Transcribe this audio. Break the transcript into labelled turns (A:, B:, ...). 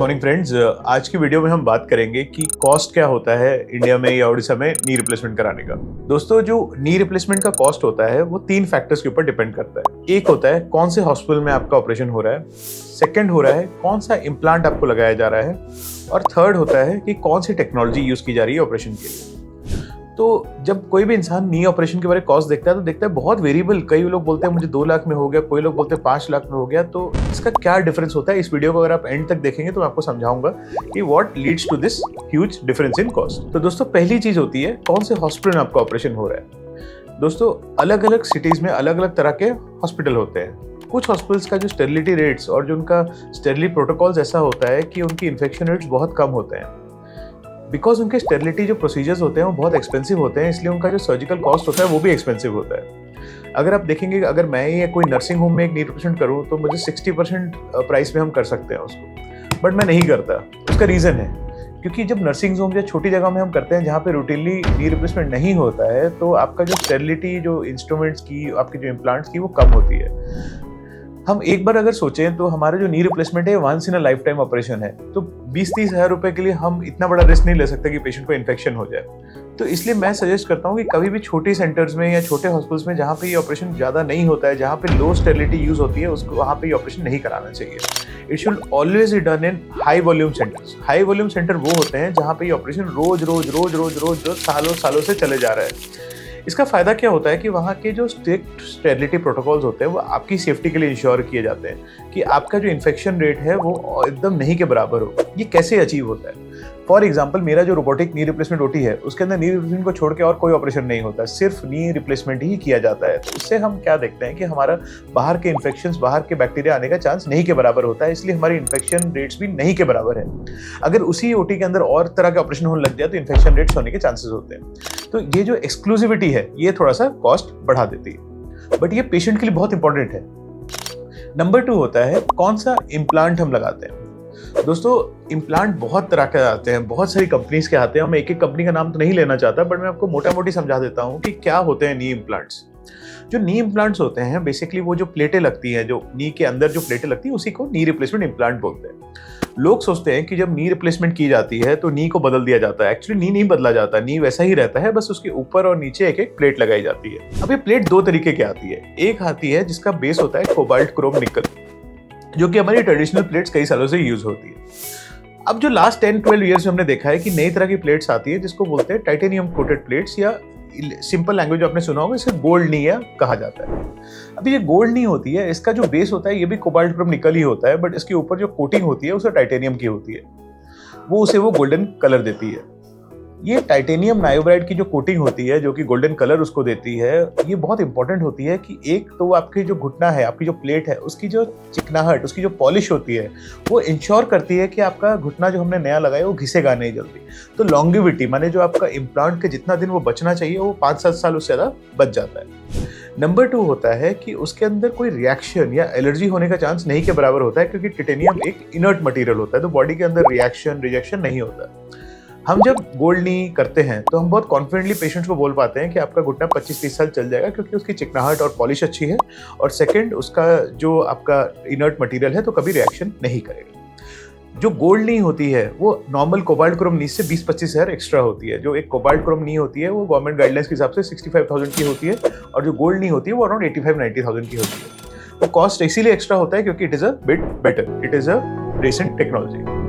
A: Morning friends. आज की video में हम बात करेंगे कि कॉस्ट क्या होता है इंडिया में या उड़ीसा में नी रिप्लेसमेंट कराने का। दोस्तों, जो नी रिप्लेसमेंट का कॉस्ट होता है वो 3 फैक्टर्स के ऊपर डिपेंड करता है। एक होता है कौन से हॉस्पिटल में आपका ऑपरेशन हो रहा है, सेकंड हो रहा है कौन सा इम्प्लांट आपको लगाया जा रहा है, और थर्ड होता है कि कौन सी टेक्नोलॉजी यूज की जा रही है ऑपरेशन के लिए। तो जब कोई भी इंसान नी ऑपरेशन के बारे में कॉस्ट देखता है तो देखता है बहुत वेरिएबल। कई लोग बोलते हैं मुझे 2 लाख में हो गया, कोई लोग बोलते हैं 5 लाख में हो गया। तो इसका क्या डिफरेंस होता है, इस वीडियो को अगर आप एंड तक देखेंगे तो मैं आपको समझाऊंगा कि what leads to this huge difference in cost. तो दोस्तों, पहली चीज होती है कौन से हॉस्पिटल में आपका ऑपरेशन हो रहा है। दोस्तों, अलग अलग सिटीज में अलग अलग तरह के हॉस्पिटल होते हैं। कुछ हॉस्पिटल्स का जो स्टेरिलिटी रेट्स और जो उनका स्टेरिलिटी प्रोटोकॉल्स ऐसा होता है कि उनकी इन्फेक्शन रेट्स बहुत कम होते हैं, बिकॉज उनके स्टेरिलिटी जो प्रोसीजर्स होते हैं वो बहुत एक्सपेंसिव होते हैं, इसलिए उनका जो सर्जिकल कॉस्ट होता है वो भी एक्सपेंसिव होता है। अगर आप देखेंगे, अगर मैं या कोई नर्सिंग होम में एक नी रिप्लेसमेंट करूँ तो मुझे 60% प्राइस में हम कर सकते हैं उसको, बट मैं नहीं करता। उसका रीज़न है क्योंकि जब नर्सिंग होम या छोटी जगह में हम करते हैं जहाँ पे रूटीनली नी रिप्लेसमेंट नहीं होता है, तो आपका जो स्टेरिलिटी, जो इंस्ट्रूमेंट्स की, आपके जो इम्प्लांट्स की, वो कम होती है। हम एक बार अगर सोचें तो हमारा जो नी रिप्लेसमेंट है once in a life time operation है, तो 20-30 हज़ार रुपए के लिए हम इतना बड़ा रिस्क नहीं ले सकते कि पेशेंट को इन्फेक्शन हो जाए। तो इसलिए मैं सजेस्ट करता हूँ कि कभी भी छोटे सेंटर्स में या छोटे हॉस्पिटल्स में जहाँ पे ये ऑपरेशन ज़्यादा नहीं होता है, जहाँ पे लो स्टेरिलिटी यूज होती है, उसको वहाँ पे ये ऑपरेशन नहीं कराना चाहिए। It should always be done in high volume centres. High volume centre वो होते हैं जहाँ पे ये ऑपरेशन रोज सालों से चले जा रहा है। इसका फायदा क्या होता है कि वहाँ के जो स्ट्रिक्ट स्टेरिलिटी प्रोटोकॉल्स होते हैं वो आपकी सेफ्टी के लिए इंश्योर किए जाते हैं कि आपका जो इन्फेक्शन रेट है वो एकदम नहीं के बराबर हो। ये कैसे अचीव होता है? फॉर एग्जाम्पल, मेरा जो रोबोटिक नी रिप्लेसमेंट ओटी है उसके अंदर नी रिप्लेसमेंट को छोड़ के और कोई ऑपरेशन नहीं होता, सिर्फ नी रिप्लेसमेंट ही किया जाता है। तो इससे हम क्या देखते हैं कि हमारा बाहर के इन्फेक्शंस, बाहर के बैक्टीरिया आने का चांस नहीं के बराबर होता है, इसलिए हमारी इन्फेक्शन रेट्स भी नहीं के बराबर है। अगर उसी ओटी के अंदर और तरह के ऑपरेशन होने लग जाए तो इन्फेक्शन रेट्स होने के चांसेस होते हैं। तो ये जो एक्सक्लूसिविटी है ये थोड़ा सा कॉस्ट बढ़ा देती है, बट ये पेशेंट के लिए बहुत इंपॉर्टेंट है। नंबर 2 होता है कौन सा इम्प्लांट हम लगाते हैं। दोस्तों, इम्प्लांट बहुत तरह के आते हैं, बहुत सारी कंपनीज के आते हैं। मैं एक एक कंपनी का नाम तो नहीं लेना चाहता, बट मैं आपको मोटा मोटी समझा देता हूँ कि क्या होते हैं नी इम्प्लांट्स। जो नी इम्प्लांट्स होते हैं बेसिकली वो जो प्लेटें लगती हैं, जो नी के अंदर जो प्लेटें लगती हैं, उसी को नी रिप्लेसमेंट इम्प्लांट बोलते हैं। लोग सोचते हैं कि जब नी रिप्लेसमेंट की जाती है तो नी को बदल दिया जाता है। एक्चुअली नी नहीं बदला जाता, नी वैसा ही रहता है, बस उसके ऊपर और नीचे एक एक प्लेट लगाई जाती है। अब ये प्लेट 2 तरीके की आती है। एक आती है जिसका बेस होता है कोबाल्ट क्रोम निकल, जो कि हमारी ट्रेडिशनल प्लेट्स कई सालों से यूज होती है। अब जो लास्ट 10-12 ईयर्स में हमने देखा है कि नई तरह की प्लेट्स आती है जिसको बोलते हैं टाइटेनियम कोटेड प्लेट्स, या सिंपल लैंग्वेज आपने सुना होगा इसे गोल्ड नी कहा जाता है। अभी ये गोल्ड नी होती है, इसका जो बेस होता है ये भी कोबाल्ट क्रोम निकल ही होता है, बट इसके ऊपर जो कोटिंग होती है उसे टाइटेनियम की होती है, वो उसे गोल्डन कलर देती है। ये टाइटेनियम नायोबाइड की जो कोटिंग होती है जो कि गोल्डन कलर उसको देती है, ये बहुत इंपॉर्टेंट होती है कि एक तो आपकी जो घुटना है, आपकी जो प्लेट है, उसकी जो चिकनाहट, उसकी जो पॉलिश होती है वो इंश्योर करती है कि आपका घुटना जो हमने नया लगाया वो घिसेगा नहीं जल्दी। तो लॉन्गिविटी माने जो आपका इम्प्लांट के जितना दिन वो बचना चाहिए वो 5-7 साल उससे ज़्यादा बच जाता है। नंबर 2 होता है कि उसके अंदर कोई रिएक्शन या एलर्जी होने का चांस नहीं के बराबर होता है, क्योंकि टाइटेनियम एक इनर्ट मटेरियल होता है, तो बॉडी के अंदर रिजेक्शन नहीं होता। हम जब गोल्ड नी करते हैं तो हम बहुत कॉन्फिडेंटली पेशेंट्स को बोल पाते हैं कि आपका घुटना 25-30 साल चल जाएगा, क्योंकि उसकी चिकनाहट और पॉलिश अच्छी है, और सेकंड उसका जो आपका इनर्ट मटेरियल है तो कभी रिएक्शन नहीं करेगा। जो गोल्ड नी होती है वो नॉर्मल कोबाल्ट क्रोम नी से 20-25 हज़ार एक्स्ट्रा होती है। जो एक कोबाल्ट क्रोम नी होती है वो गवर्नमेंट गाइडलाइंस के हिसाब से 65,000 की होती है, और जो गोल्ड नी होती है वो अराउंड 85-90,000 की होती है। तो कॉस्ट इसीलिए एक्स्ट्रा होता है क्योंकि it is a bit better, it is a recent technology.